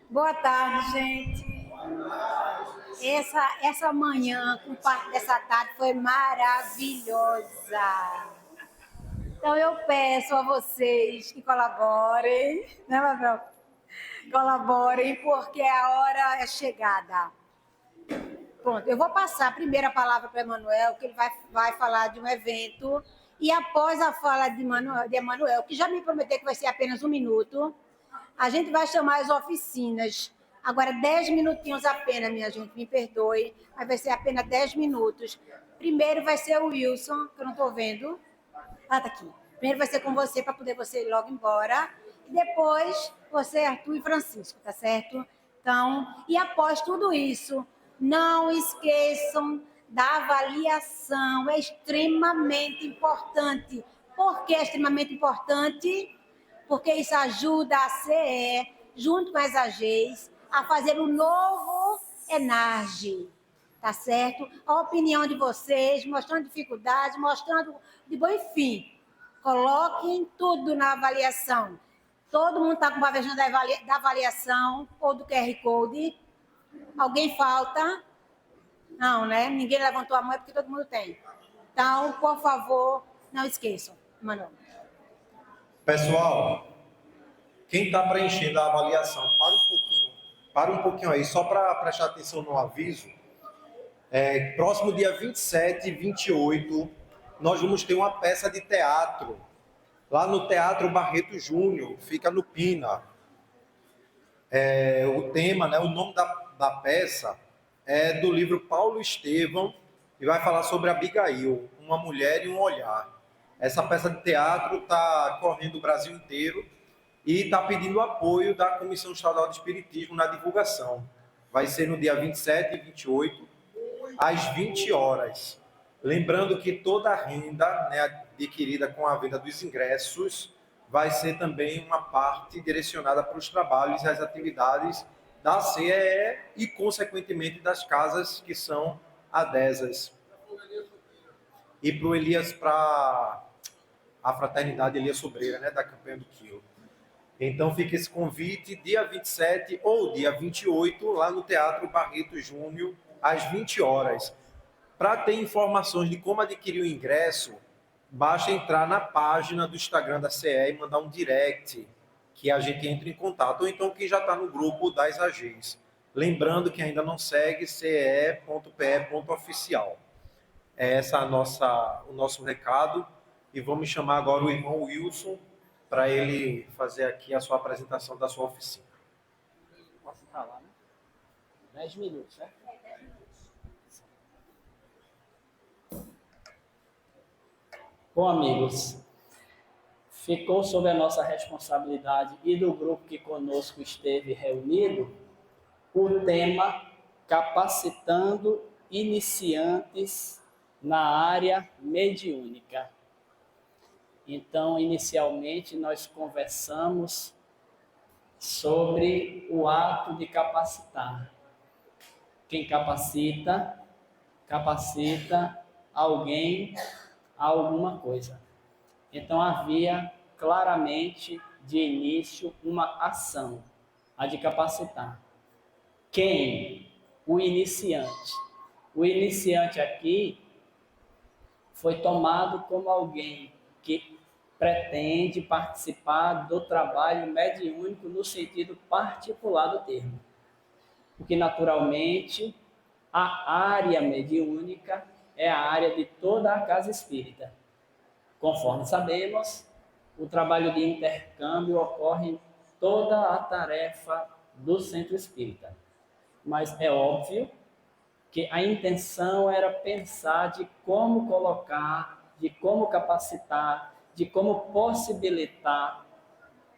Boa tarde, gente. Essa manhã, com parte dessa tarde, foi maravilhosa. Então, eu peço a vocês que colaborem, né, Mabel? Colaborem, porque a hora é chegada. Pronto, eu vou passar a primeira palavra para o Emanuel, que ele vai falar de um evento. E após a fala de Emanuel, que já me prometeu que vai ser apenas 1 minuto, a gente vai chamar as oficinas. Agora, 10 minutinhos apenas, minha gente, me perdoe, mas vai ser apenas 10 minutos. Primeiro vai ser o Wilson, que eu não estou vendo. Ah, tá aqui. Primeiro vai ser com você, para poder você ir logo embora. E depois, você, Arthur e Francisco, tá certo? Então, e após tudo isso, não esqueçam da avaliação. É extremamente importante. Por que é extremamente importante? Porque isso ajuda a CE, junto com as AGs, a fazer um novo ENARGE, tá certo? A opinião de vocês, mostrando dificuldades, mostrando de bom, enfim, coloquem tudo na avaliação. Todo mundo está com uma versão da avaliação ou do QR Code? Alguém falta? Não, né? Ninguém levantou a mão, é porque todo mundo tem. Então, por favor, não esqueçam. Manu. Pessoal, quem está preenchendo a avaliação, para um pouquinho aí, só para prestar atenção no aviso. Próximo dia 27 e 28, nós vamos ter uma peça de teatro, lá no Teatro Barreto Júnior, fica no Pina. O tema, né, o nome da peça é do livro Paulo Estevão, e vai falar sobre Abigail, uma mulher e um olhar. Essa peça de teatro está correndo o Brasil inteiro e está pedindo apoio da Comissão Estadual de Espiritismo na divulgação. Vai ser no dia 27 e 28, às 20 horas. Lembrando que toda a renda, né, adquirida com a venda dos ingressos vai ser também uma parte direcionada para os trabalhos e as atividades da CEE e, consequentemente, das casas que são adesas. E para o Elias, para a Fraternidade Elias Sobreira, né, da campanha do Quilo. Então fica esse convite, dia 27 ou dia 28, lá no Teatro Barreto Júnior, às 20 horas. Para ter informações de como adquirir o ingresso, basta entrar na página do Instagram da CE e mandar um direct, que a gente entra em contato, ou então quem já está no grupo das AGs. Lembrando que ainda não segue ce.pe.oficial. Esse é o nosso recado, e vamos chamar agora o irmão Wilson para ele fazer aqui a sua apresentação da sua oficina. Posso falar, né? 10 minutos, né? Bom, amigos, ficou sob a nossa responsabilidade e do grupo que conosco esteve reunido o tema Capacitando Iniciantes na Área Mediúnica. Então, inicialmente, nós conversamos sobre o ato de capacitar. Quem capacita alguém a alguma coisa. Então, havia claramente de início uma ação, a de capacitar. Quem? O iniciante. O iniciante aqui foi tomado como alguém que pretende participar do trabalho mediúnico no sentido particular do termo. Porque, naturalmente, a área mediúnica é a área de toda a casa espírita. Conforme sabemos, o trabalho de intercâmbio ocorre em toda a tarefa do centro espírita. Mas é óbvio que a intenção era pensar de como colocar, de como capacitar, de como possibilitar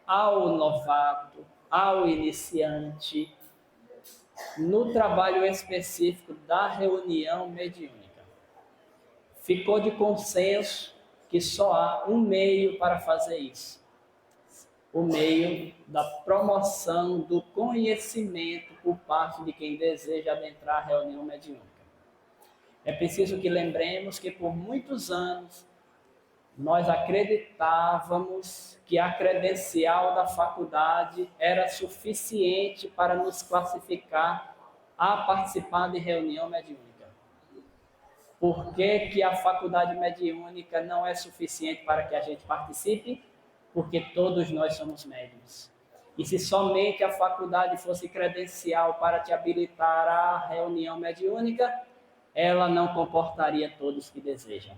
ao novato, ao iniciante, no trabalho específico da reunião mediúnica. Ficou de consenso que só há um meio para fazer isso. O meio da promoção do conhecimento por parte de quem deseja adentrar a reunião mediúnica. É preciso que lembremos que por muitos anos Nós acreditávamos que a credencial da faculdade era suficiente para nos classificar a participar de reunião mediúnica. Por que que a faculdade mediúnica não é suficiente para que a gente participe? Porque todos nós somos médiuns. E se somente a faculdade fosse credencial para te habilitar à reunião mediúnica, ela não comportaria todos que desejam.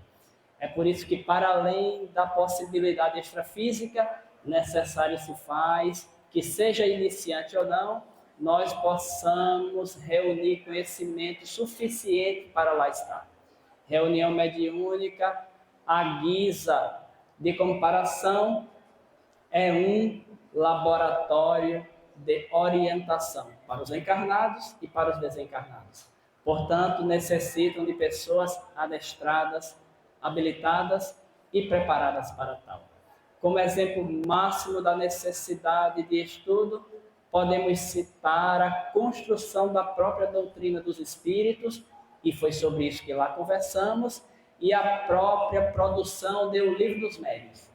É por isso que, para além da possibilidade extrafísica, necessário se faz que, seja iniciante ou não, nós possamos reunir conhecimento suficiente para lá estar. Reunião mediúnica, à guisa de comparação, é um laboratório de orientação para os encarnados e para os desencarnados. Portanto, necessitam de pessoas adestradas, habilitadas e preparadas para tal. Como exemplo máximo da necessidade de estudo, podemos citar a construção da própria doutrina dos espíritos, e foi sobre isso que lá conversamos, e a própria produção do Livro dos Médiuns,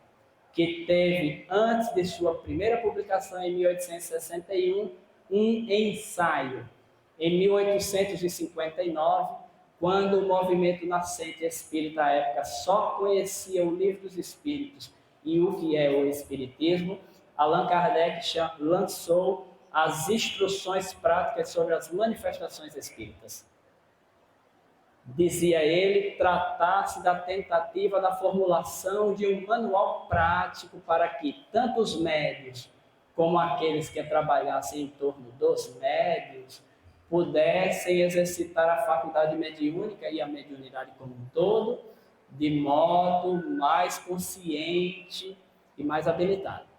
que teve, antes de sua primeira publicação em 1861, um ensaio. Em 1859, quando o movimento nascente espírita à época só conhecia o Livro dos Espíritos e o que é o Espiritismo, Allan Kardec lançou as instruções práticas sobre as manifestações espíritas. Dizia ele, tratar-se da tentativa da formulação de um manual prático para que tanto os médios como aqueles que trabalhassem em torno dos médios pudessem exercitar a faculdade mediúnica e a mediunidade como um todo de modo mais consciente e mais habilitado.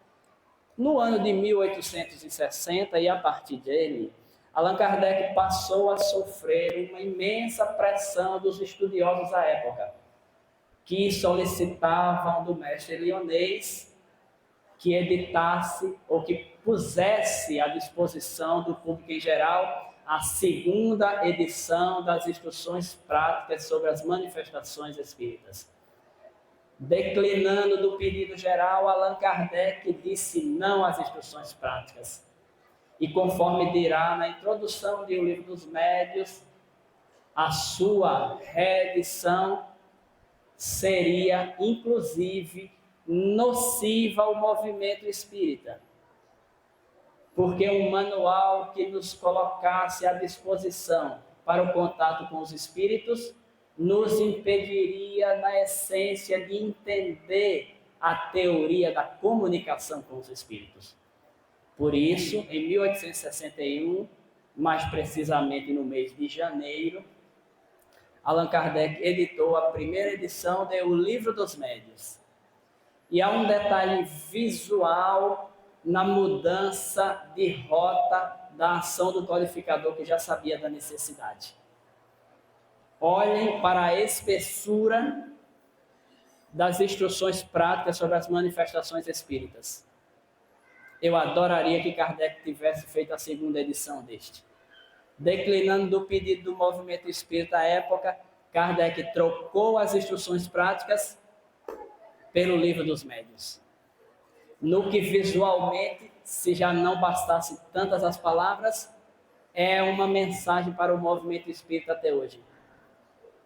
No ano de 1860 e a partir dele, Allan Kardec passou a sofrer uma imensa pressão dos estudiosos da época, que solicitavam do mestre lionês que editasse ou que pusesse à disposição do público em geral a segunda edição das instruções práticas sobre as manifestações espíritas. Declinando do pedido geral, Allan Kardec disse não às instruções práticas. E conforme dirá na introdução de O Livro dos Médiuns, a sua reedição seria, inclusive, nociva ao movimento espírita. Porque um manual que nos colocasse à disposição para o contato com os espíritos nos impediria, na essência, de entender a teoria da comunicação com os espíritos. Por isso, em 1861, mais precisamente no mês de janeiro, Allan Kardec editou a primeira edição de O Livro dos Médiuns. E há um detalhe visual na mudança de rota da ação do codificador, que já sabia da necessidade. Olhem para a espessura das instruções práticas sobre as manifestações espíritas. Eu adoraria que Kardec tivesse feito a segunda edição deste. Declinando do pedido do movimento espírita à época, Kardec trocou as instruções práticas pelo Livro dos Médiuns. No que visualmente, se já não bastasse tantas as palavras, é uma mensagem para o movimento espírita até hoje.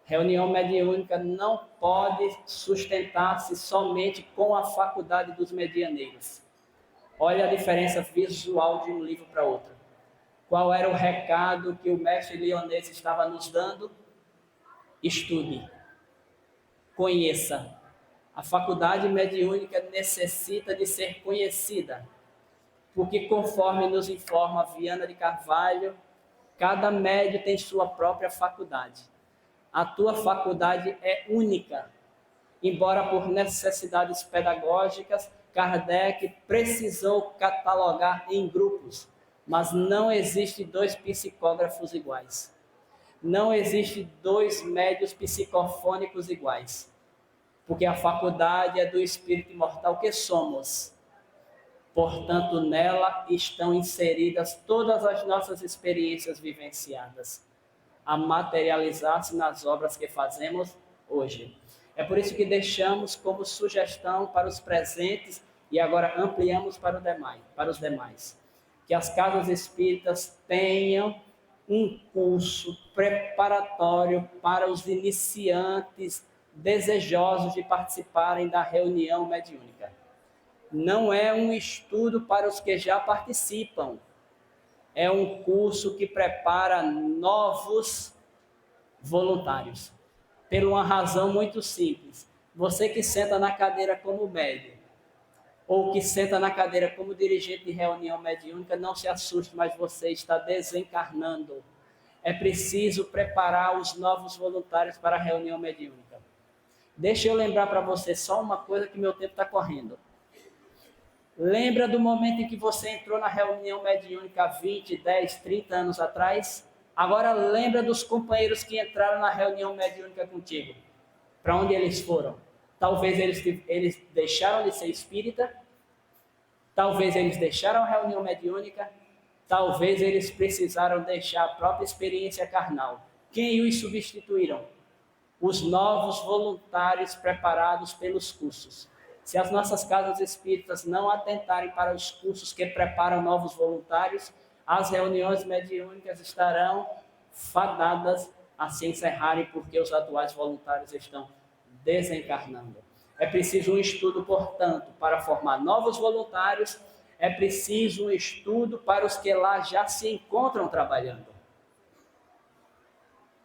Reunião mediúnica não pode sustentar-se somente com a faculdade dos medianeiros. Olha a diferença visual de um livro para outro. Qual era o recado que o mestre lionês estava nos dando? Estude, conheça. A faculdade mediúnica necessita de ser conhecida, porque conforme nos informa Viana de Carvalho, cada médio tem sua própria faculdade. A tua faculdade é única, embora por necessidades pedagógicas, Kardec precisou catalogar em grupos, mas não existe dois psicógrafos iguais. Não existe dois médios psicofônicos iguais, porque a faculdade é do espírito imortal que somos. Portanto, nela estão inseridas todas as nossas experiências vivenciadas, a materializar-se nas obras que fazemos hoje. É por isso que deixamos como sugestão para os presentes e agora ampliamos para os demais. Que as casas espíritas tenham um curso preparatório para os iniciantes desejosos de participarem da reunião mediúnica. Não é um estudo para os que já participam, é um curso que prepara novos voluntários. Por uma razão muito simples. Você que senta na cadeira como médium, ou que senta na cadeira como dirigente de reunião mediúnica, não se assuste, mas você está desencarnando. É preciso preparar os novos voluntários para a reunião mediúnica. Deixa eu lembrar para você só uma coisa que meu tempo está correndo. Lembra do momento em que você entrou na reunião mediúnica 20, 10, 30 anos atrás? Agora lembra dos companheiros que entraram na reunião mediúnica contigo. Para onde eles foram? Talvez eles deixaram de ser espírita, talvez eles deixaram a reunião mediúnica, talvez eles precisaram deixar a própria experiência carnal. Quem os substituíram? Os novos voluntários preparados pelos cursos. Se as nossas casas espíritas não atentarem para os cursos que preparam novos voluntários, as reuniões mediúnicas estarão fadadas a se encerrarem porque os atuais voluntários estão desencarnando. É preciso um estudo, portanto, para formar novos voluntários, é preciso um estudo para os que lá já se encontram trabalhando.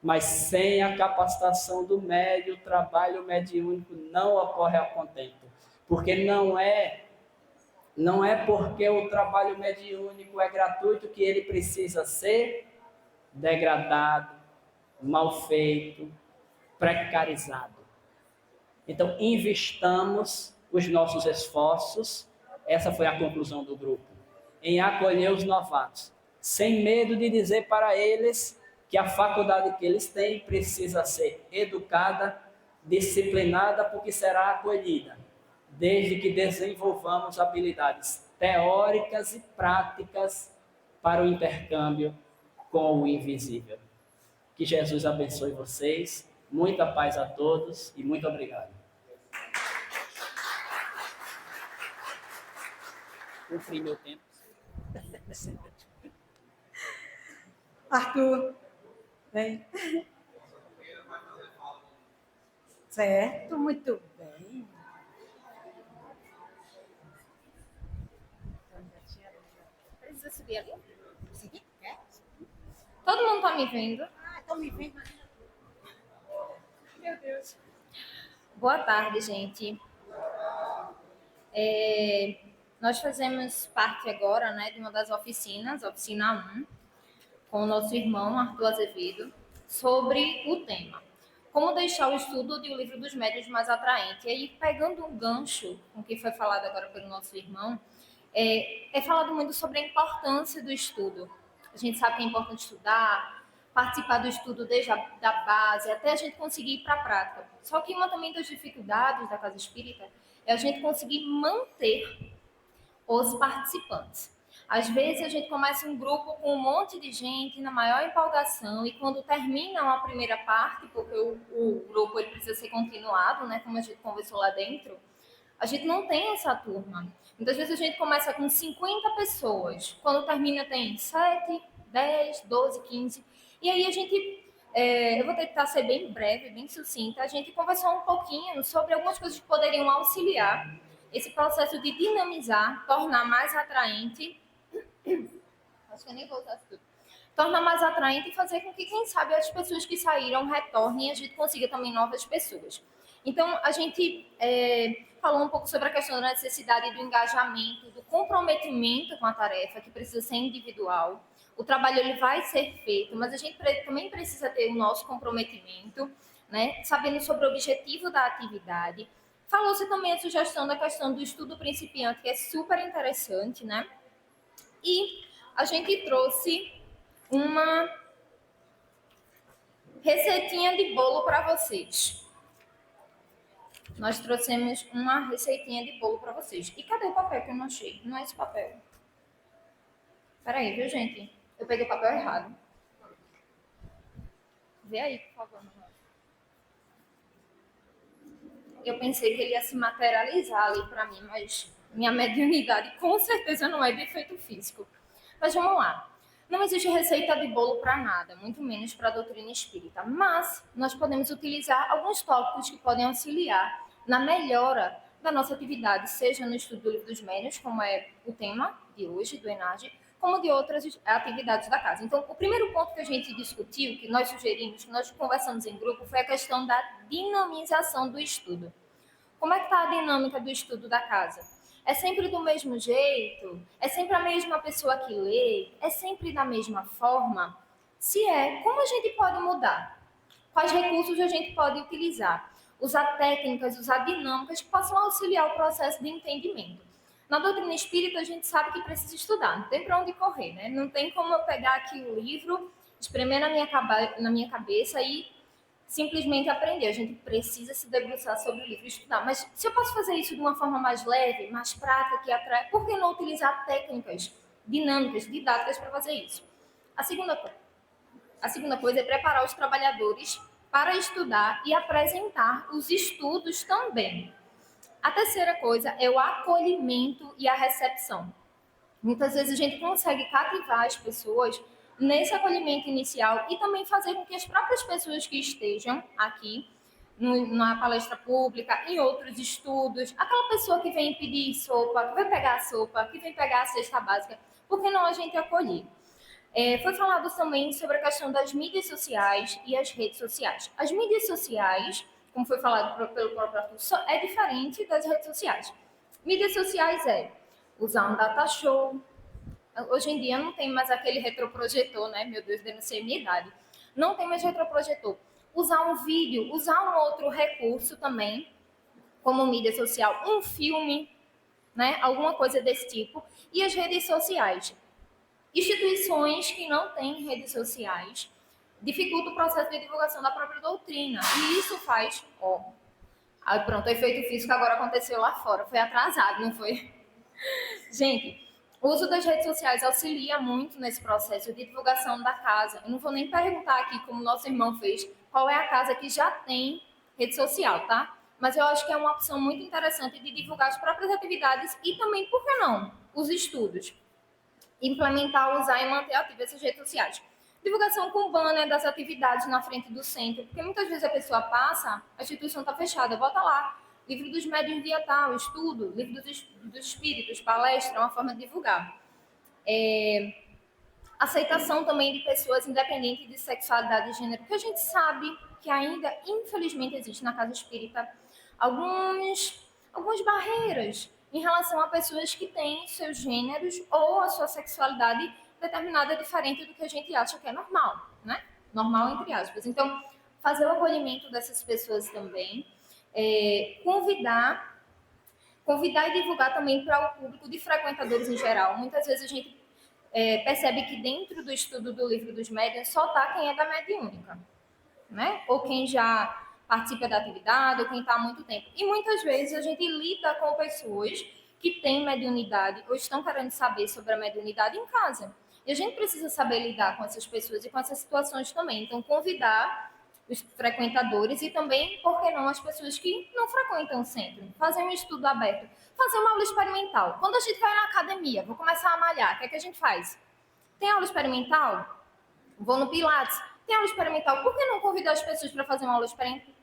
Mas sem a capacitação do médium, o trabalho mediúnico não ocorre a contento. Porque não é porque o trabalho mediúnico é gratuito que ele precisa ser degradado, mal feito, precarizado. Então, investamos os nossos esforços, essa foi a conclusão do grupo, em acolher os novatos, sem medo de dizer para eles que a faculdade que eles têm precisa ser educada, disciplinada, porque será acolhida, desde que desenvolvamos habilidades teóricas e práticas para o intercâmbio com o invisível. Que Jesus abençoe vocês, muita paz a todos e muito obrigado. Cumpri meu tempo. Arthur, vem. Certo, muito bem. Precisa subir ali? Sim. É? Todo mundo tá me vendo? Estão me vendo? Meu Deus. Boa tarde, gente. Nós fazemos parte agora, né, de uma das oficinas, oficina 1, com o nosso irmão Arthur Azevedo, sobre o tema como deixar o estudo de O Livro dos Médiuns mais atraente. E aí, pegando um gancho com o que foi falado agora pelo nosso irmão, é falado muito sobre a importância do estudo. A gente sabe que é importante estudar, participar do estudo desde da base, até a gente conseguir ir para a prática. Só que uma também das dificuldades da Casa Espírita é a gente conseguir manter os participantes. Às vezes a gente começa um grupo com um monte de gente na maior empolgação e quando termina uma primeira parte, porque o grupo ele precisa ser continuado, né, como a gente conversou lá dentro, a gente não tem essa turma. Muitas vezes a gente começa com 50 pessoas, quando termina tem 7, 10, 12, 15, e aí a gente, eu vou tentar ser bem breve, bem sucinta, a gente conversou um pouquinho sobre algumas coisas que poderiam auxiliar esse processo de dinamizar, tornar mais atraente. Acho que eu nem vou usar tudo. Tornar mais atraente e fazer com que, quem sabe, as pessoas que saíram retornem e a gente consiga também novas pessoas. Então, a gente falou um pouco sobre a questão da necessidade do engajamento, do comprometimento com a tarefa, que precisa ser individual. O trabalho ele vai ser feito, mas a gente também precisa ter o nosso comprometimento, né? Sabendo sobre o objetivo da atividade. Falou-se também a sugestão da questão do estudo principiante, que é super interessante, né? E a gente trouxe uma receitinha de bolo para vocês. Nós trouxemos uma receitinha de bolo para vocês. E cadê o papel que eu não achei? Não é esse papel. Peraí, viu, gente? Eu peguei o papel errado. Vê aí, por favor. eu pensei que ele ia se materializar ali para mim, mas minha mediunidade com certeza não é de efeito físico. Mas vamos lá. Não existe receita de bolo para nada, muito menos para a doutrina espírita. Mas nós podemos utilizar alguns tópicos que podem auxiliar na melhora da nossa atividade, seja no estudo do Livro dos Médiuns, como é o tema de hoje, do ENAD, como de outras atividades da casa. Então, o primeiro ponto que a gente discutiu, que nós sugerimos, que nós conversamos em grupo, foi a questão da dinamização do estudo. Como é que está a dinâmica do estudo da casa? É sempre do mesmo jeito? É sempre a mesma pessoa que lê? É sempre da mesma forma? Se é, como a gente pode mudar? Quais recursos a gente pode utilizar? Usar técnicas, usar dinâmicas que possam auxiliar o processo de entendimento. Na doutrina espírita, a gente sabe que precisa estudar, não tem para onde correr, né? Não tem como eu pegar aqui o livro, espremer na minha cabeça e simplesmente aprender. A gente precisa se debruçar sobre o livro e estudar. Mas se eu posso fazer isso de uma forma mais leve, mais prática, que atrai, por que não utilizar técnicas dinâmicas, didáticas para fazer isso? A segunda coisa é preparar os trabalhadores para estudar e apresentar os estudos também. A terceira coisa é o acolhimento e a recepção. Muitas vezes a gente consegue cativar as pessoas nesse acolhimento inicial e também fazer com que as próprias pessoas que estejam aqui na palestra pública, em outros estudos, aquela pessoa que vem pedir sopa, que vem pegar a sopa, que vem pegar a cesta básica, por que não a gente acolher? Foi falado também sobre a questão das mídias sociais e as redes sociais. As mídias sociais, como foi falado pelo próprio Arthur, é diferente das redes sociais. Mídias sociais é usar um data show. Hoje em dia não tem mais aquele retroprojetor, né? Meu Deus, denunciei minha idade. Não tem mais retroprojetor. Usar um vídeo, usar um outro recurso também, como mídia social, um filme, né? Alguma coisa desse tipo. E as redes sociais. Instituições que não têm redes sociais dificultam o processo de divulgação da própria doutrina. E isso faz, aí pronto, o efeito físico agora aconteceu lá fora. Foi atrasado, não foi? Gente, o uso das redes sociais auxilia muito nesse processo de divulgação da casa. Eu não vou nem perguntar aqui, como nosso irmão fez, qual é a casa que já tem rede social, tá? Mas eu acho que é uma opção muito interessante de divulgar as próprias atividades e também, por que não, os estudos. Implementar, usar e manter ativas essas redes sociais. Divulgação com banner das atividades na frente do centro, porque muitas vezes a pessoa passa, a instituição está fechada, bota lá, livro dos médiuns dia tal, estudo, livro dos espíritos, palestra, uma forma de divulgar. Aceitação também de pessoas independentes de sexualidade e gênero, porque a gente sabe que ainda, infelizmente, existe na casa espírita algumas barreiras em relação a pessoas que têm seus gêneros ou a sua sexualidade determinada diferente do que a gente acha que é normal, né? Normal, entre aspas. Então, fazer o acolhimento dessas pessoas também, convidar e divulgar também para o público de frequentadores em geral. Muitas vezes a gente percebe que dentro do estudo do Livro dos Médiuns só está quem é da mediúnica, né? Ou quem já participa da atividade, ou quem está há muito tempo. E muitas vezes a gente lida com pessoas que têm mediunidade ou estão querendo saber sobre a mediunidade em casa. E a gente precisa saber lidar com essas pessoas e com essas situações também. Então, convidar os frequentadores e também, por que não, as pessoas que não frequentam o centro. Fazer um estudo aberto. Fazer uma aula experimental. Quando a gente vai na academia, vou começar a malhar, o que é que a gente faz? Tem aula experimental? Vou no Pilates. Tem aula experimental. Por que não convidar as pessoas para fazer uma aula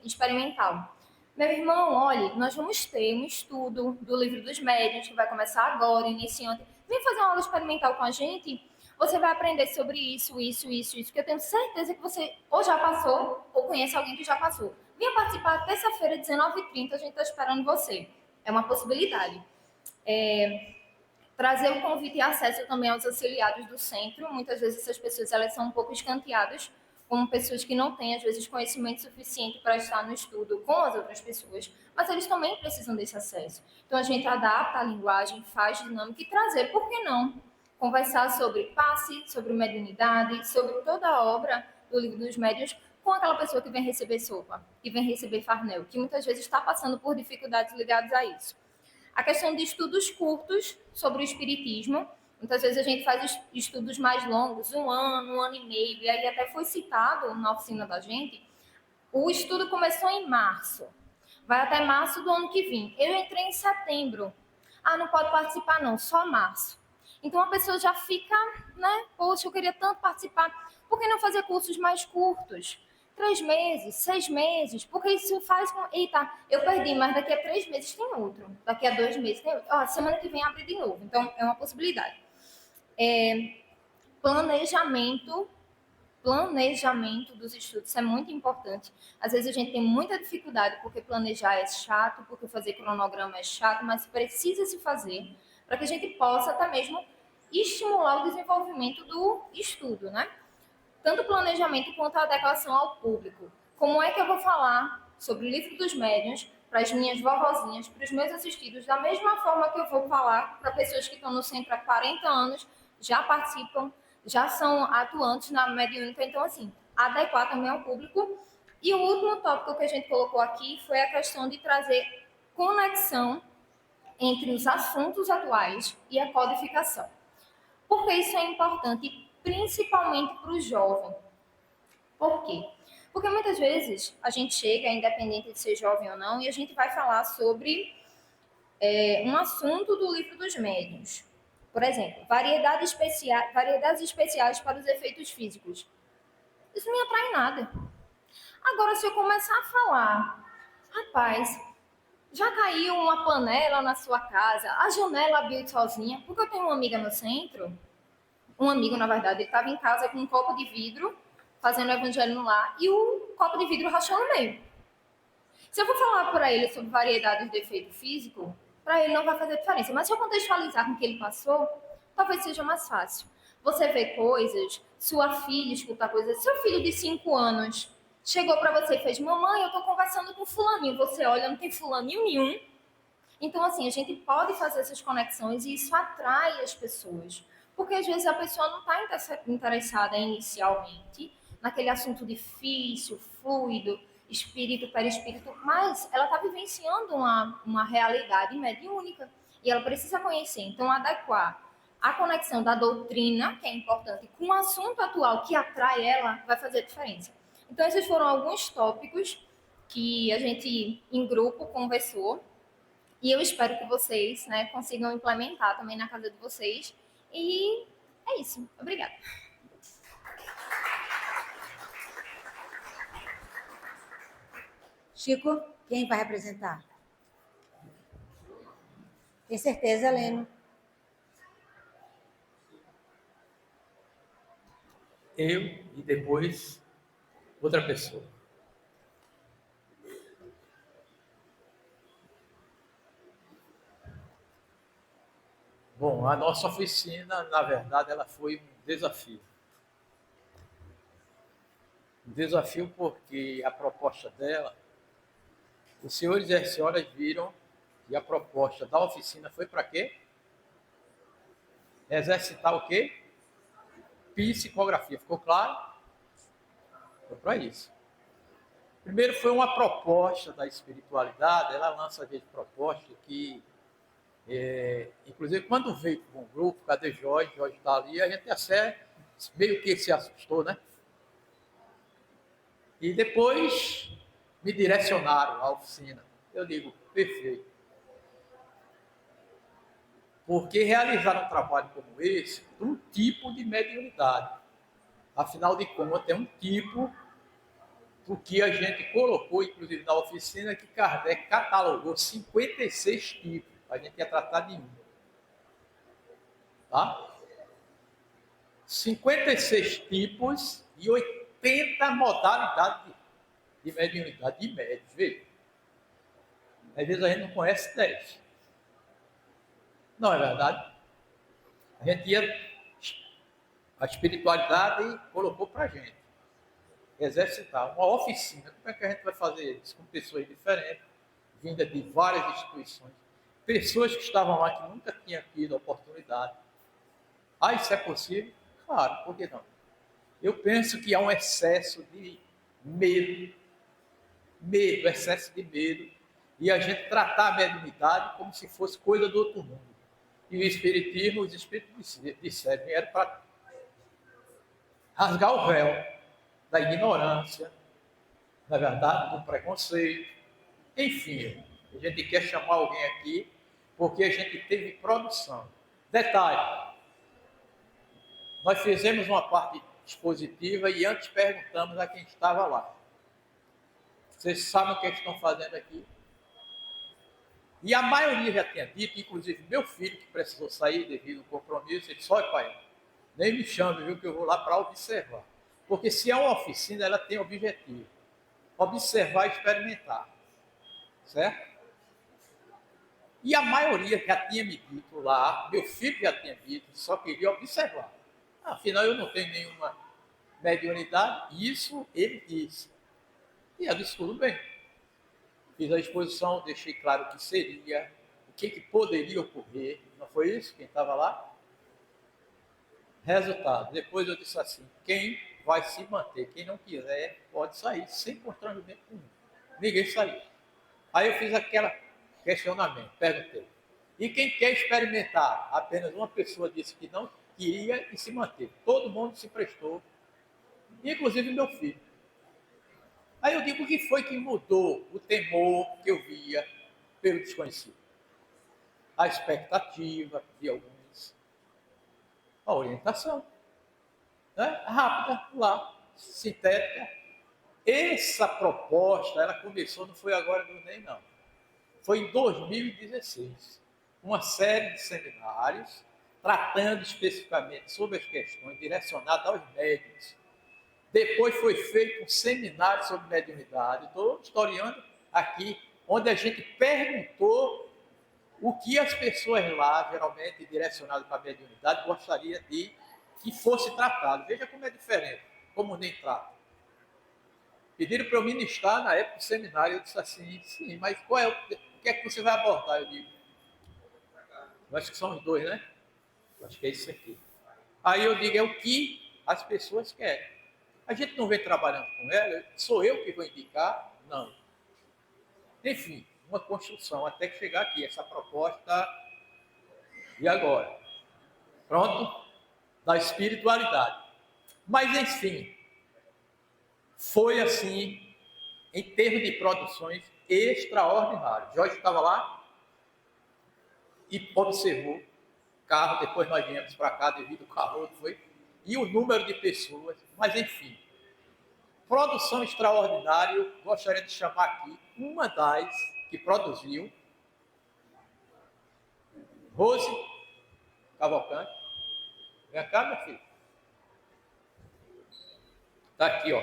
experimental? Meu irmão, olha, nós vamos ter um estudo do Livro dos Médiuns, que vai começar agora, iniciante. Vem fazer uma aula experimental com a gente. Você vai aprender sobre isso, que eu tenho certeza que você ou já passou, ou conhece alguém que já passou. Venha participar terça-feira, 19h30, a gente está esperando você. É uma possibilidade. Trazer o convite e acesso também aos auxiliares do centro. Muitas vezes essas pessoas elas são um pouco escanteadas, como pessoas que não têm, às vezes, conhecimento suficiente para estar no estudo com as outras pessoas, mas eles também precisam desse acesso. Então, a gente adapta a linguagem, faz dinâmica e trazer, por que não? Conversar sobre passe, sobre mediunidade, sobre toda a obra do Livro dos Médiuns, com aquela pessoa que vem receber sopa, que vem receber farnel, que muitas vezes está passando por dificuldades ligadas a isso. A questão de estudos curtos sobre o espiritismo. Muitas vezes a gente faz estudos mais longos, um ano e meio, e aí até foi citado na oficina da gente, o estudo começou em março, vai até março do ano que vem. Eu entrei em setembro. Ah, não pode participar não, só março. Então a pessoa já fica, né? Poxa, eu queria tanto participar. Por que não fazer cursos mais curtos? 3 meses, 6 meses, porque isso faz com. Eita, eu perdi, mas daqui a 3 meses tem outro. Daqui a 2 meses tem outro. Ó, semana que vem abre de novo. Então é uma possibilidade. Planejamento dos estudos, isso é muito importante. Às vezes a gente tem muita dificuldade porque planejar é chato, porque fazer cronograma é chato, mas precisa se fazer para que a gente possa até mesmo estimular o desenvolvimento do estudo, né? Tanto o planejamento quanto a adequação ao público. Como é que eu vou falar sobre o livro dos médiuns para as minhas vovozinhas, para os meus assistidos, da mesma forma que eu vou falar para pessoas que estão no centro há 40 anos, já participam, já são atuantes na mediúnica, então assim, adequar também ao público. E o último tópico que a gente colocou aqui foi a questão de trazer conexão entre os assuntos atuais e a codificação. Por que isso é importante, principalmente para o jovem? Por quê? Porque muitas vezes a gente chega, independente de ser jovem ou não, e a gente vai falar sobre um assunto do livro dos médiuns. Por exemplo, variedades especiais para os efeitos físicos. Isso não me atrai nada. Agora, se eu começar a falar, rapaz, já caiu uma panela na sua casa, a janela abriu sozinha, porque eu tenho uma amiga no centro, um amigo, na verdade, ele estava em casa com um copo de vidro, fazendo o evangelho no lar, e o copo de vidro rachou no meio. Se eu for falar para ele sobre variedades de efeito físico, para ele não vai fazer diferença. Mas se eu contextualizar com o que ele passou, talvez seja mais fácil. Você vê coisas, sua filha escuta coisas, seu filho de 5 anos chegou para você e fez: mamãe, eu estou conversando com fulaninho. Você olha, não tem fulaninho nenhum. Então, assim, a gente pode fazer essas conexões e isso atrai as pessoas. Porque às vezes a pessoa não está interessada inicialmente naquele assunto difícil, fluido, espírito, perispírito, mas ela está vivenciando uma realidade mediúnica e ela precisa conhecer. Então, adequar a conexão da doutrina, que é importante, com o assunto atual que atrai ela, vai fazer diferença. Então, esses foram alguns tópicos que a gente, em grupo, conversou. E eu espero que vocês, né, consigam implementar também na casa de vocês. E é isso. Obrigada. Chico, quem vai representar? Tem certeza, Leno? Eu e depois outra pessoa. Bom, a nossa oficina, na verdade, ela foi um desafio. Um desafio porque a proposta dela, os senhores e as senhoras viram que a proposta da oficina foi para quê? Exercitar o quê? Psicografia. Ficou claro? Foi para isso. Primeiro foi uma proposta da espiritualidade, ela lança a gente proposta que, inclusive quando veio com o grupo, cadê Jorge? Jorge está ali, a gente até meio que se assustou, né? E depois me direcionaram à oficina. Eu digo, perfeito. Porque realizar um trabalho como esse, um tipo de mediunidade. Afinal de contas, é um tipo do que a gente colocou, inclusive na oficina, que Kardec catalogou 56 tipos. A gente ia tratar de um. Tá? 56 tipos e 80 modalidades de mediunidade, de médios, veja. Às vezes a gente não conhece 10. Não é verdade? A gente ia... A espiritualidade colocou para a gente exercitar uma oficina. Como é que a gente vai fazer isso? Com pessoas diferentes, vindas de várias instituições, pessoas que estavam lá que nunca tinham tido a oportunidade. Ah, isso é possível? Claro, por que não? Eu penso que há um excesso de medo, excesso de medo, e a gente tratar a mediunidade como se fosse coisa do outro mundo. E o espiritismo, os espíritos disseram, vieram para rasgar o véu da ignorância, na verdade, do preconceito, Enfim, a gente quer chamar alguém aqui porque a gente teve produção. Detalhe, nós fizemos uma parte expositiva e antes perguntamos a quem estava lá. Vocês sabem o que eles estão fazendo aqui? E a maioria já tinha dito, inclusive meu filho, que precisou sair devido ao compromisso, ele disse: olha, pai, nem me chame, viu, que eu vou lá para observar. Porque se é uma oficina, ela tem objetivo: observar e experimentar. Certo? E a maioria já tinha me dito lá, meu filho já tinha dito, só queria observar. Afinal, eu não tenho nenhuma mediunidade, isso ele disse. E eu disse: tudo bem. Fiz a exposição, deixei claro o que seria, o que poderia ocorrer. Não foi isso? Quem estava lá? Resultado. Depois eu disse assim: quem vai se manter, quem não quiser, pode sair, sem constrangimento nenhum. Ninguém saiu. Aí eu fiz aquele questionamento, perguntei: e quem quer experimentar? Apenas uma pessoa disse que não queria e se manteve. Todo mundo se prestou, inclusive meu filho. Aí eu digo: o que foi que mudou o temor que eu via pelo desconhecido? A expectativa de alguns, a orientação, né? Rápida, lá, sintética. Essa proposta, ela começou, não foi agora do NEM, não. Foi em 2016. Uma série de seminários tratando especificamente sobre as questões direcionadas aos médiuns. Depois foi feito um seminário sobre mediunidade. Estou historiando aqui, onde a gente perguntou o que as pessoas lá, geralmente direcionadas para a mediunidade, gostariam de que fosse tratado. Veja como é diferente, como nem trata. Pediram para eu ministrar na época do seminário. Eu disse assim: sim, mas qual é o que é que você vai abordar? Eu digo: eu acho que são os dois, né? Eu acho que é isso aqui. Aí eu digo: é o que as pessoas querem. A gente não vem trabalhando com ela, sou eu que vou indicar? Não. Enfim, uma construção até que chegar aqui, essa proposta. E agora? Pronto? Da espiritualidade. Mas, enfim, foi assim, em termos de produções, extraordinário. Jorge estava lá e observou o carro, depois nós viemos para cá devido ao calor, foi, e o número de pessoas, mas enfim. Produção extraordinária, eu gostaria de chamar aqui uma das que produziu, Rose Cavalcante. Vem cá, meu filho. Está aqui, ó.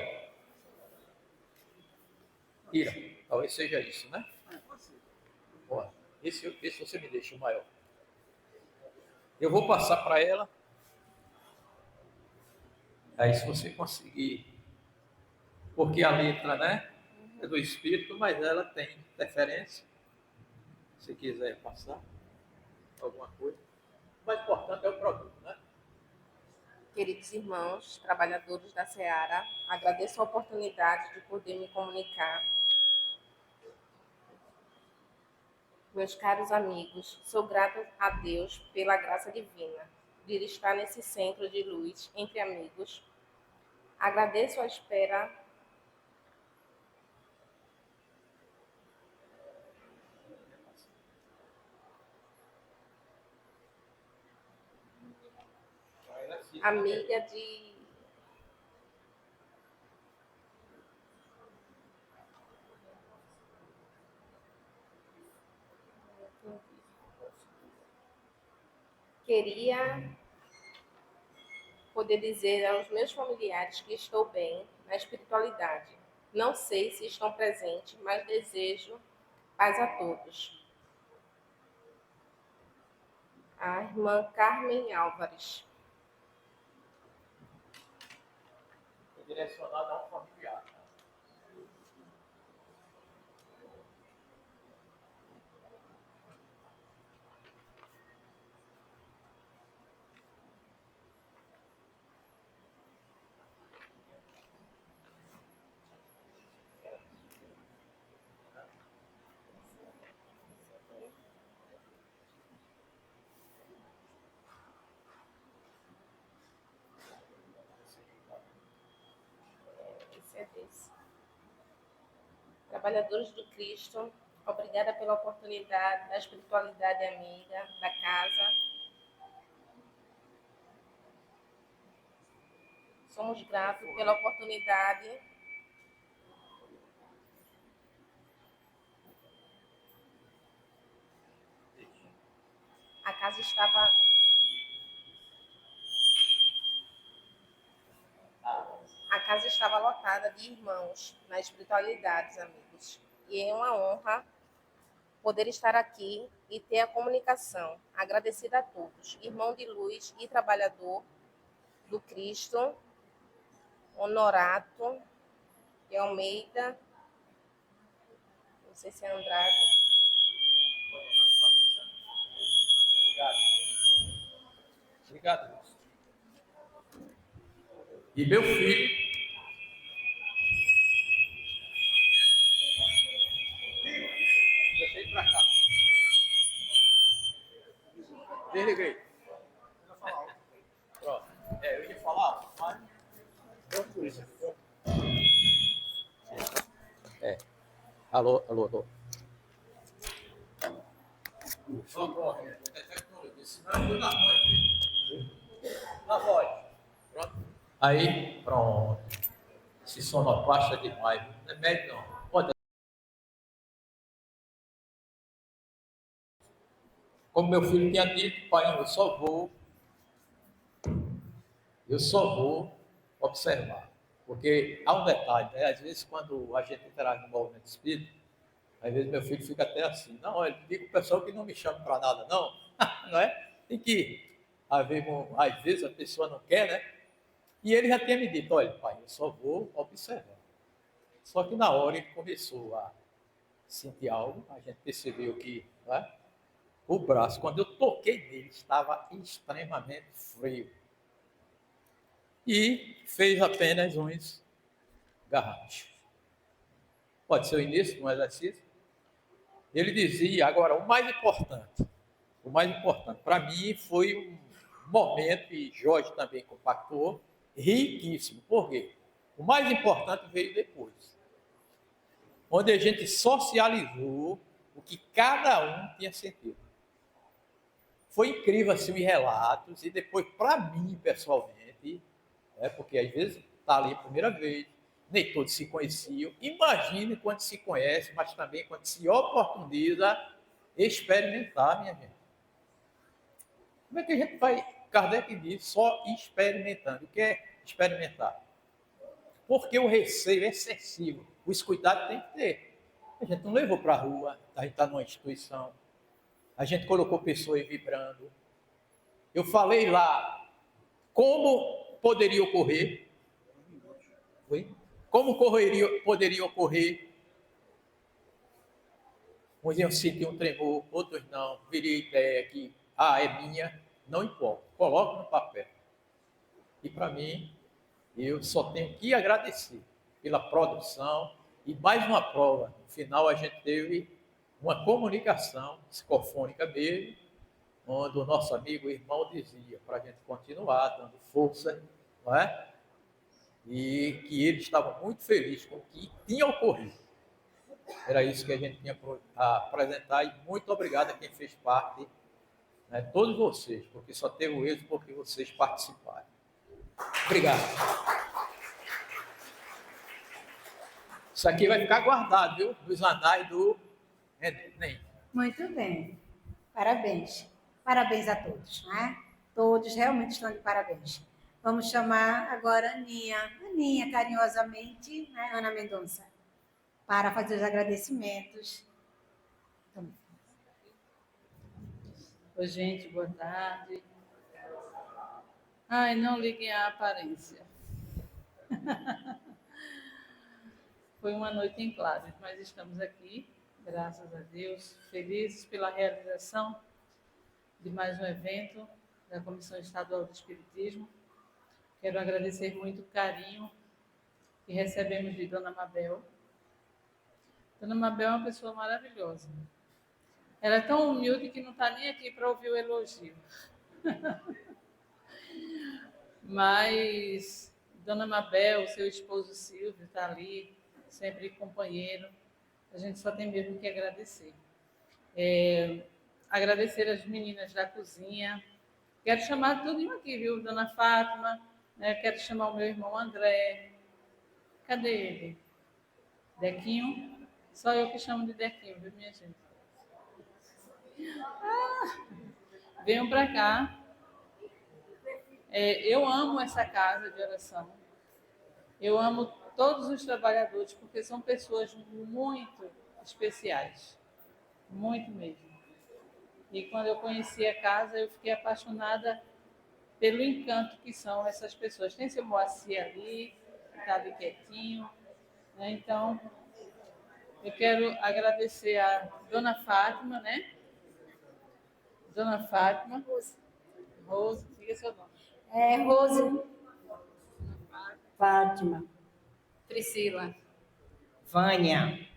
Tira, talvez seja isso, né? Ó, esse você me deixa o maior. Eu vou passar para ela. Aí, se você conseguir, porque a letra, né, é do espírito, mas ela tem interferência. Se quiser passar alguma coisa. O mais importante é o produto, né? Queridos irmãos, trabalhadores da Seara, agradeço a oportunidade de poder me comunicar. Meus caros amigos, sou grata a Deus pela graça divina de estar nesse centro de luz entre amigos. Agradeço a espera amiga de queria poder dizer aos meus familiares que estou bem na espiritualidade. Não sei se estão presentes, mas desejo paz a todos. A irmã Carmen Álvares. É direcionado a um familiar. Esse é desse. Trabalhadores do Cristo, Obrigada pela oportunidade da espiritualidade amiga da casa. Somos gratos pela oportunidade a casa estava a casa estava lotada de irmãos na espiritualidade, amigos. E é uma honra poder estar aqui e ter a comunicação. Agradecida a todos, irmão de luz e trabalhador do Cristo, Honorato de Almeida, não sei se é Andrade. Obrigado. Obrigado. E meu filho, deixei para cá. Desliguei. Pronto. Eu ia falar, mas eu por isso. Alô, alô, alô. Na voz. Pronto. Aí, pronto. Esse sonoplasta demais. Não é médio, não. Pode. Como meu filho tinha dito, pai, eu só vou observar. Porque há um detalhe, né? Às vezes, quando a gente interage no movimento espírita, às vezes meu filho fica até assim, não, olha, diga o pessoal que não me chama para nada, não. Não é? Tem que haver, às vezes a pessoa não quer, né? E ele já tinha me dito, olha, pai, eu só vou observar. Só que na hora ele começou a sentir algo, a gente percebeu que, né, o braço, quando eu toquei nele, estava extremamente frio. E fez apenas uns garranchos. Pode ser o início de um exercício. Ele dizia, agora, o mais importante para mim foi um momento, e Jorge também compactou, riquíssimo. Por quê? O mais importante veio depois, onde a gente socializou o que cada um tinha sentido. Foi incrível assim os relatos, e depois, para mim, pessoalmente, porque às vezes está ali a primeira vez, nem todos se conheciam. Imagine quando se conhece, mas também quando se oportuniza experimentar, minha gente. Como é que a gente vai, Kardec diz, só experimentando? O que é experimentar? Porque o receio é excessivo, os cuidados tem que ter. A gente não levou para a rua, a gente está numa instituição, a gente colocou pessoas vibrando. Eu falei lá como poderia ocorrer. Foi? Como poderia ocorrer? Uns iam sentir um tremor, outros não. Viria a ideia que, é minha, não importa. Coloque no papel. E para mim, eu só tenho que agradecer pela produção. E mais uma prova. No final, a gente teve uma comunicação psicofônica mesmo, onde o nosso amigo irmão dizia para a gente continuar dando força, não é? E que ele estava muito feliz com o que tinha ocorrido. Era isso que a gente tinha a apresentar, e muito obrigado a quem fez parte, né, todos vocês, porque só teve o êxito porque vocês participaram. Obrigado. Isso aqui vai ficar guardado, viu? Nos anais do Enem. Muito bem. Parabéns. Parabéns a todos, né? Todos realmente estão de parabéns. Vamos chamar agora a Aninha, carinhosamente, né? Ana Mendonça, para fazer os agradecimentos. Oi, gente, boa tarde. Ai, não liguem à aparência. Foi uma noite em claro, mas estamos aqui, graças a Deus, felizes pela realização de mais um evento da Comissão Estadual do Espiritismo. Quero agradecer muito o carinho que recebemos de Dona Mabel. Dona Mabel é uma pessoa maravilhosa. Ela é tão humilde que não está nem aqui para ouvir o elogio. Mas Dona Mabel, seu esposo Silvio, está ali, sempre companheiro. a gente só tem mesmo que agradecer. Agradecer as meninas da cozinha. Quero chamar tudinho aqui, viu? Dona Fátima, né? Quero chamar o meu irmão André. Cadê ele? Dequinho? Só eu que chamo de Dequinho, viu, minha gente? Venham para cá. Eu amo essa casa de oração. Eu amo todos os trabalhadores, porque são pessoas muito especiais. Muito mesmo. E quando eu conheci a casa, eu fiquei apaixonada pelo encanto que são essas pessoas. Tem seu Moacir ali, que está ali quietinho. Né? Então, eu quero agradecer a Dona Fátima, né? Dona Fátima. Rose, diga seu nome. Rose. Fátima. Priscila. Vânia.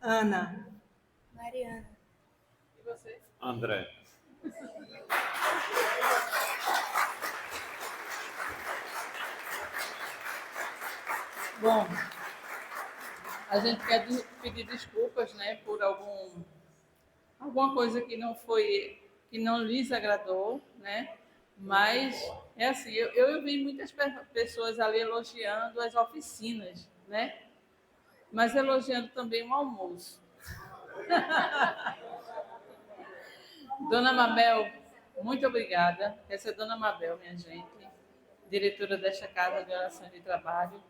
Ana. Mariana. E você? André. Bom, a gente quer pedir desculpas, né, por alguma coisa que não lhes agradou, né? Mas é assim, eu vi muitas pessoas ali elogiando as oficinas, né? Mas elogiando também o almoço. Dona Mabel, muito obrigada. Essa é Dona Mabel, minha gente, diretora desta Casa de Oração e de Trabalho.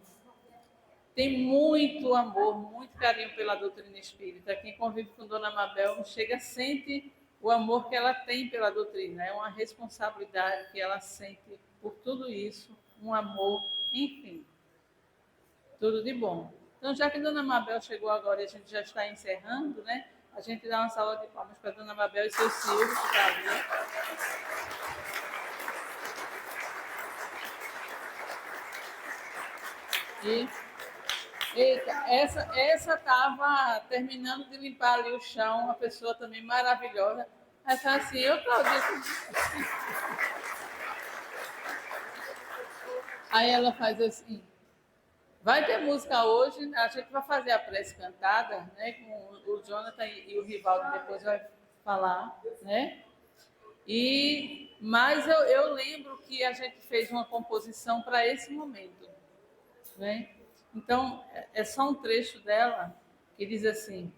Tem muito amor, muito carinho pela doutrina espírita. Quem convive com Dona Mabel sente o amor que ela tem pela doutrina. É uma responsabilidade que ela sente por tudo isso, um amor, enfim, tudo de bom. Então, já que Dona Mabel chegou agora e a gente já está encerrando, né? A gente dá uma salva de palmas para Dona Mabel e seu Silvio, que está ali. Eita, essa estava terminando de limpar ali o chão, uma pessoa também maravilhosa. Aí fala assim, eu Claudinha. Aí ela faz assim, vai ter música hoje, a gente vai fazer a prece cantada, né? Com o Jonathan e o Rivaldo depois vai falar, né? Mas eu lembro que a gente fez uma composição para esse momento, né? Então, é só um trecho dela que diz assim: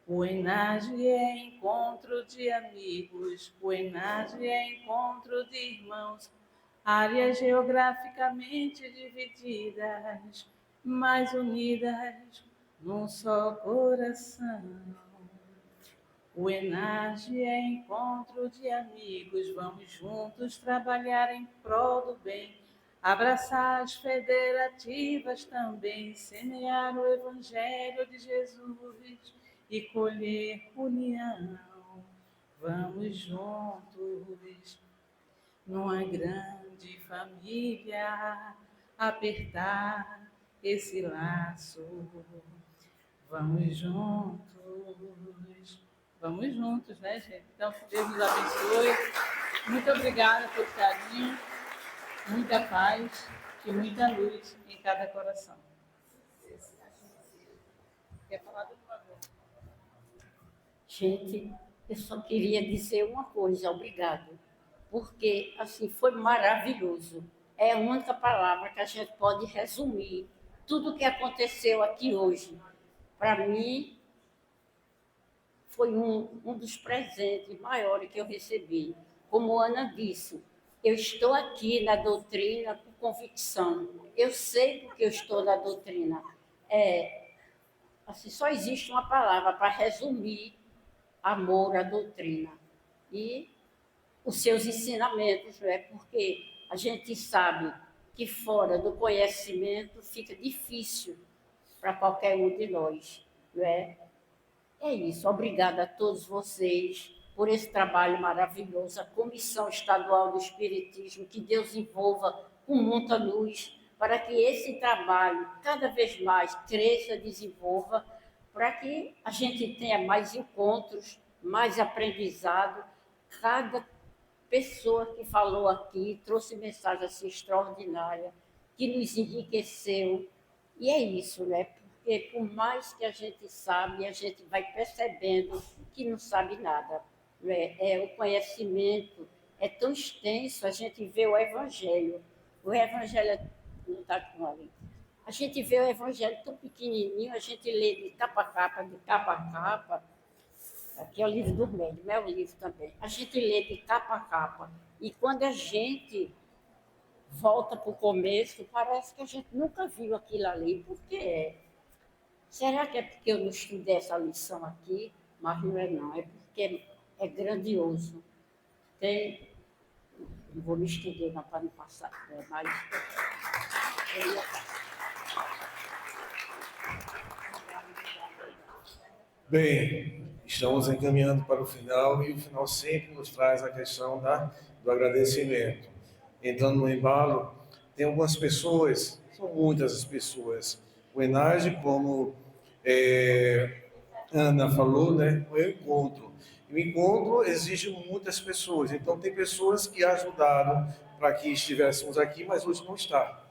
o Enage é encontro de amigos, o Enage é encontro de irmãos, áreas geograficamente divididas, mas unidas num só coração. O Enage é encontro de amigos, vamos juntos trabalhar em prol do bem, abraçar as federativas também, semear o Evangelho de Jesus e colher união. Vamos juntos, numa grande família, apertar esse laço. Vamos juntos, né, gente? Então, que Deus nos abençoe. Muito obrigada pelo carinho. Muita paz e muita luz em cada coração. Quer falar do favor? Gente, eu só queria dizer uma coisa, obrigado, porque assim foi maravilhoso. É a única palavra que a gente pode resumir tudo o que aconteceu aqui hoje. Para mim, foi um dos presentes maiores que eu recebi. Como Ana disse, eu estou aqui na doutrina com convicção. Eu sei porque eu estou na doutrina. Assim, só existe uma palavra para resumir amor à doutrina e os seus ensinamentos, não é? Porque a gente sabe que fora do conhecimento fica difícil para qualquer um de nós, não é? É isso. Obrigada a todos vocês por esse trabalho maravilhoso, a Comissão Estadual do Espiritismo, que Deus envolva com muita luz, para que esse trabalho cada vez mais cresça, desenvolva, para que a gente tenha mais encontros, mais aprendizado. Cada pessoa que falou aqui trouxe mensagem assim extraordinária, que nos enriqueceu. E é isso, né? porque por mais que a gente sabe, a gente vai percebendo que não sabe nada. O conhecimento é tão extenso, a gente vê o Evangelho. O Evangelho não está com ali. A gente vê o Evangelho tão pequenininho, a gente lê de capa a capa, de capa a capa. Aqui é o livro do médium, é o livro também. A gente lê de capa a capa. E quando a gente volta para o começo, parece que a gente nunca viu aquilo ali. Por que é? Será que é porque eu não estudei essa lição aqui? Mas não é não, é porque é grandioso. Não vou me estender não, para não passar, mas eu ia passar. Bem, estamos encaminhando para o final e o final sempre nos traz a questão do agradecimento. Entrando no embalo, tem algumas pessoas, são muitas as pessoas. O Enage, como Ana falou, né, é o encontro. O encontro exige muitas pessoas, então tem pessoas que ajudaram para que estivéssemos aqui, mas hoje não está.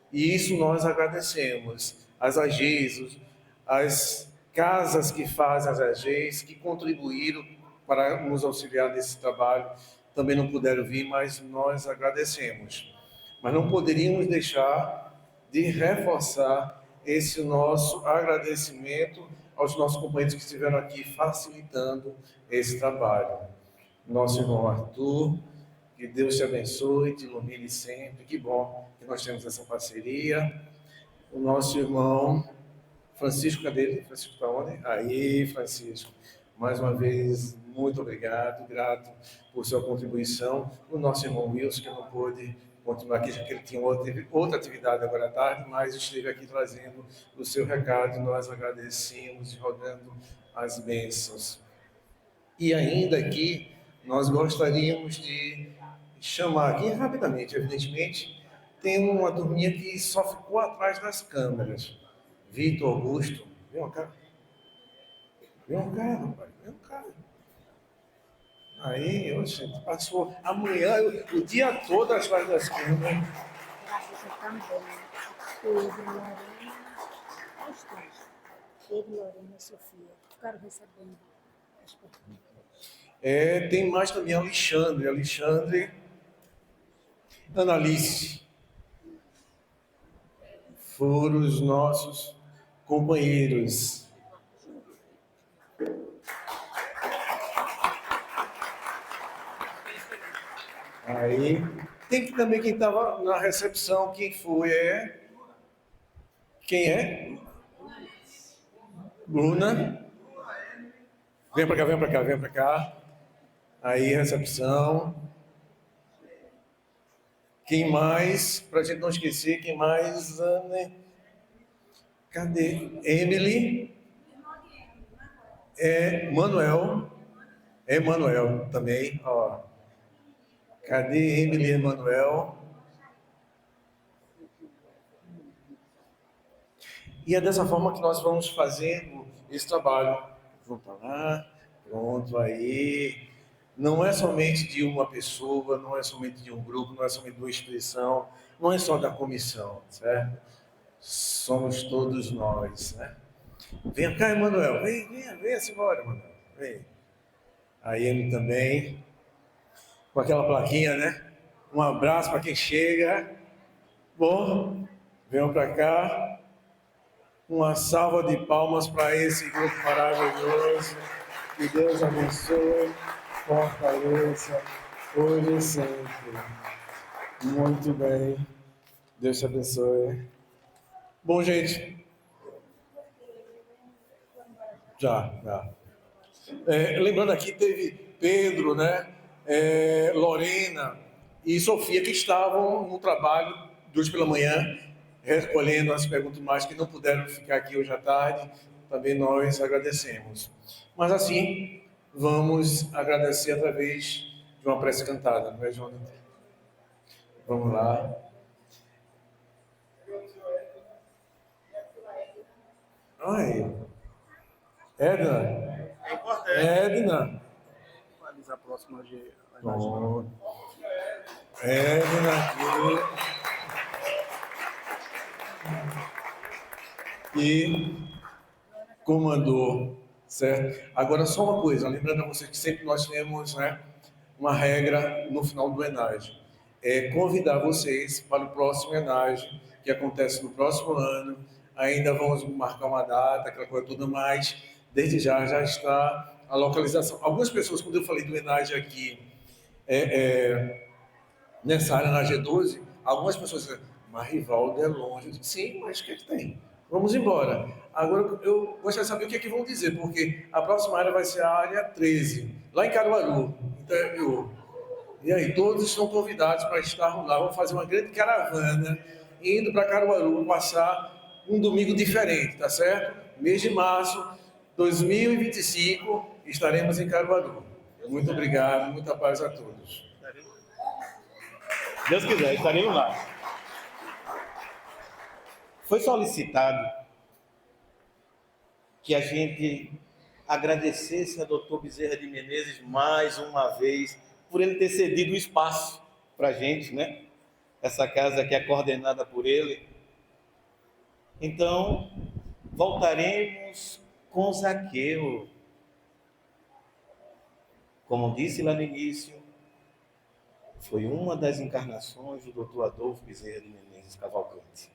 E isso nós agradecemos. As AGs, as casas que fazem as AGs, que contribuíram para nos auxiliar nesse trabalho, também não puderam vir, mas nós agradecemos. Mas não poderíamos deixar de reforçar esse nosso agradecimento aos nossos companheiros que estiveram aqui facilitando esse trabalho. Nosso irmão Arthur, que Deus te abençoe, te ilumine sempre. Que bom que nós temos essa parceria. O nosso irmão Francisco, cadê ele? Francisco está onde? Aí, Francisco. Mais uma vez, muito obrigado, grato por sua contribuição. O nosso irmão Wilson, que não pôde continuar aqui, já que ele tinha outra atividade agora à tarde, mas esteve aqui trazendo o seu recado, e nós agradecemos e rogando as bênçãos. E ainda aqui, nós gostaríamos de chamar aqui rapidamente, evidentemente, tem uma turminha que só ficou atrás das câmeras. Vitor Augusto, vem cá. Vem cá, rapaz, vem cá. Aí, oxe, passou amanhã, o dia todo atrás das câmeras. Graças também. Pedro, Lorena, os três. Pedro, Lorena e Sofia. Ficaram recebendo as perguntas. Tem mais também Alexandre, Analice. Foram os nossos companheiros. Aí, tem que também quem estava na recepção, quem foi Quem é? Bruna. Vem para cá. Aí, recepção. Quem mais? Para a gente não esquecer, quem mais? Cadê? Emily. Manuel. Manuel também, ó. Cadê Emily e Manuel? E é dessa forma que nós vamos fazendo esse trabalho. Vamos para lá, pronto, aí. Não é somente de uma pessoa, não é somente de um grupo, não é somente de uma expressão, não é só da comissão, certo? Somos todos nós, né? Vem cá, Emanuel, vem embora, Emanuel, vem. A Amy também, com aquela plaquinha, né? Um abraço para quem chega. Bom, venham para cá. Uma salva de palmas para esse grupo maravilhoso. Que Deus abençoe, fortaleça, hoje e sempre. Muito bem. Deus te abençoe. Bom, gente. Já. Lembrando aqui, teve Pedro, né? Lorena e Sofia, que estavam no trabalho de hoje pela manhã, recolhendo as perguntas mais que não puderam ficar aqui hoje à tarde. Também nós agradecemos. Mas assim, vamos agradecer através de uma prece cantada, não é, Jonathan? Vamos lá. Ai, Edna. É importante. Edna. A próxima de... Bom. Edna aqui. e comandou, certo? Agora, só uma coisa, lembrando a vocês que sempre nós temos, né, uma regra no final do Enage, é convidar vocês para o próximo Enage, que acontece no próximo ano. Ainda vamos marcar uma data, aquela coisa toda, mas desde já está a localização. Algumas pessoas, quando eu falei do Enage aqui, nessa área na G12, algumas pessoas dizem, mas Rivaldo é longe. Eu digo, sim, mas o que é que tem? Vamos embora. Agora, eu gostaria de saber o que é que vão dizer, porque a próxima área vai ser a área 13, lá em Caruaru, interior. E aí, todos estão convidados para estar lá. Vamos fazer uma grande caravana, indo para Caruaru, passar um domingo diferente, tá certo? Mês de março 2025, estaremos em Caruaru. Muito obrigado, muita paz a todos. Deus quiser, estaremos lá. Foi solicitado que a gente agradecesse a doutor Bezerra de Menezes mais uma vez por ele ter cedido o espaço para a gente, né? Essa casa que é coordenada por ele. Então, voltaremos com Zaqueu. Como disse lá no início, foi uma das encarnações do doutor Adolfo Bezerra de Menezes Cavalcante.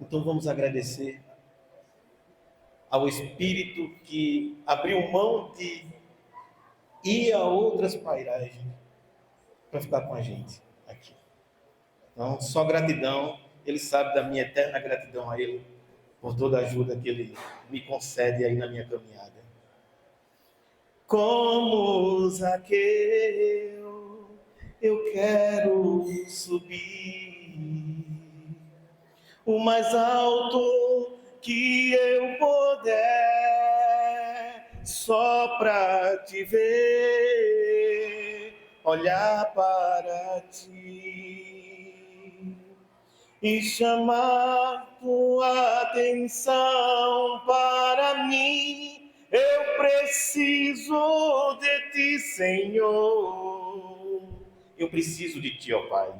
Então vamos agradecer ao Espírito que abriu mão de ir a outras pairagens para ficar com a gente aqui. Então, só gratidão. Ele sabe da minha eterna gratidão a Ele por toda a ajuda que Ele me concede aí na minha caminhada. Como Zaqueu, eu quero subir o mais alto que eu puder, só para te ver, olhar para ti e chamar tua atenção para mim. Eu preciso de ti, Senhor. Eu preciso de ti, ó Pai.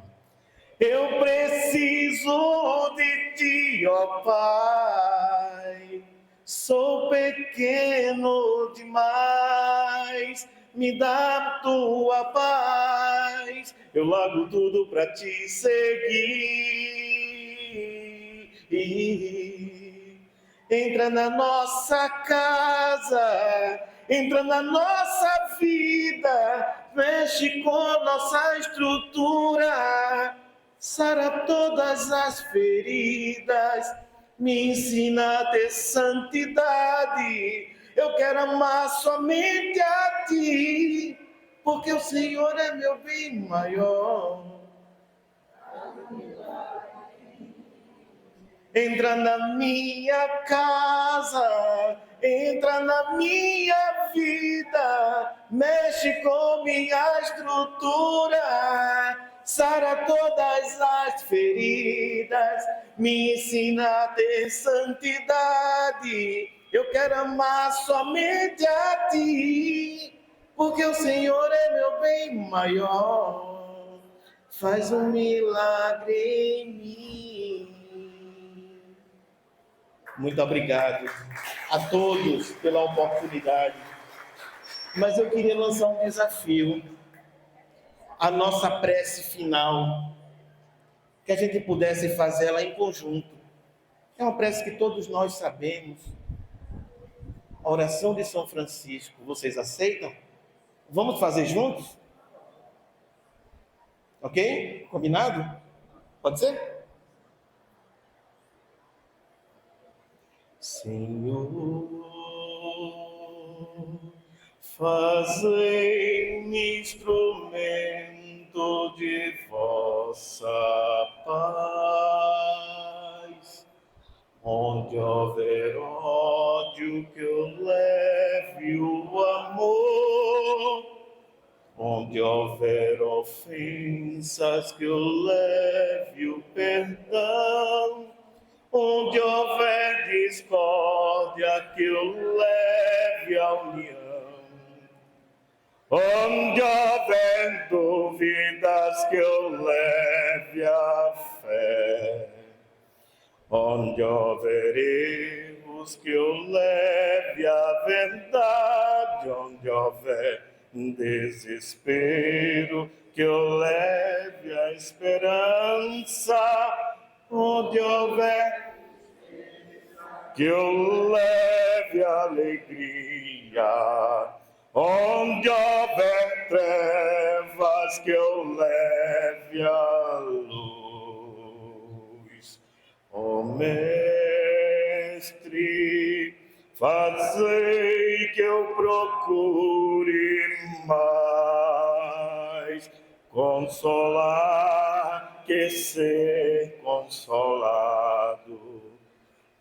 Eu preciso de ti, ó Pai. Sou pequeno demais. Me dá tua paz. Eu largo tudo para te seguir. Entra na nossa casa, entra na nossa vida, mexe com nossa estrutura, sara todas as feridas, me ensina a ter santidade. Eu quero amar somente a ti, porque o Senhor é meu bem maior. Entra na minha casa, entra na minha vida, mexe com minha estrutura, sara todas as feridas, me ensina a ter santidade. Eu quero amar somente a ti, porque o Senhor é meu bem maior. Faz um milagre em mim. Muito obrigado a todos pela oportunidade. Mas eu queria lançar um desafio. A nossa prece final, que a gente pudesse fazer ela em conjunto. É uma prece que todos nós sabemos. A oração de São Francisco. Vocês aceitam? Vamos fazer juntos? Ok? Combinado? Pode ser? Senhor, fazei-me instrumento de vossa paz. Onde houver ódio, que eu leve o amor. Onde houver ofensas, que eu leve o perdão. Onde houver discórdia, que eu leve a união. Onde houver dúvidas, que eu leve a fé. Onde houver erros, que eu leve a verdade. Onde houver desespero, que eu leve a esperança. Onde houver, que eu leve a alegria. Onde houver trevas, que eu leve a luz. Ó Mestre, fazei que eu procure mais consolar que ser consolado,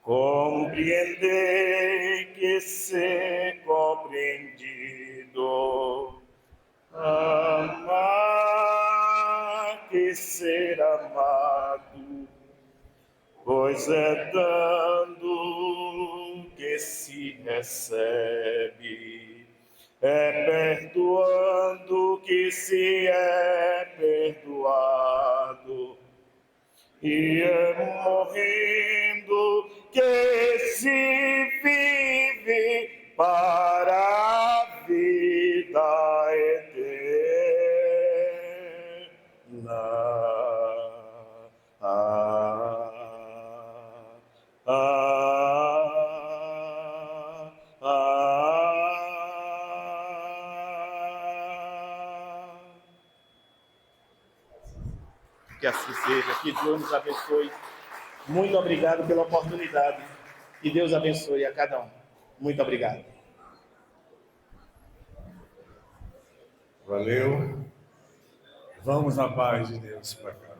compreender que ser compreendido, amar que ser amado, pois é dando que se recebe, é perdoando que se é perdoado, e é morrendo que se vive para a vida eterna. Que assim seja, que Deus nos abençoe. Muito obrigado pela oportunidade. Que Deus abençoe a cada um. Muito obrigado. Valeu. Vamos na paz de Deus para cá.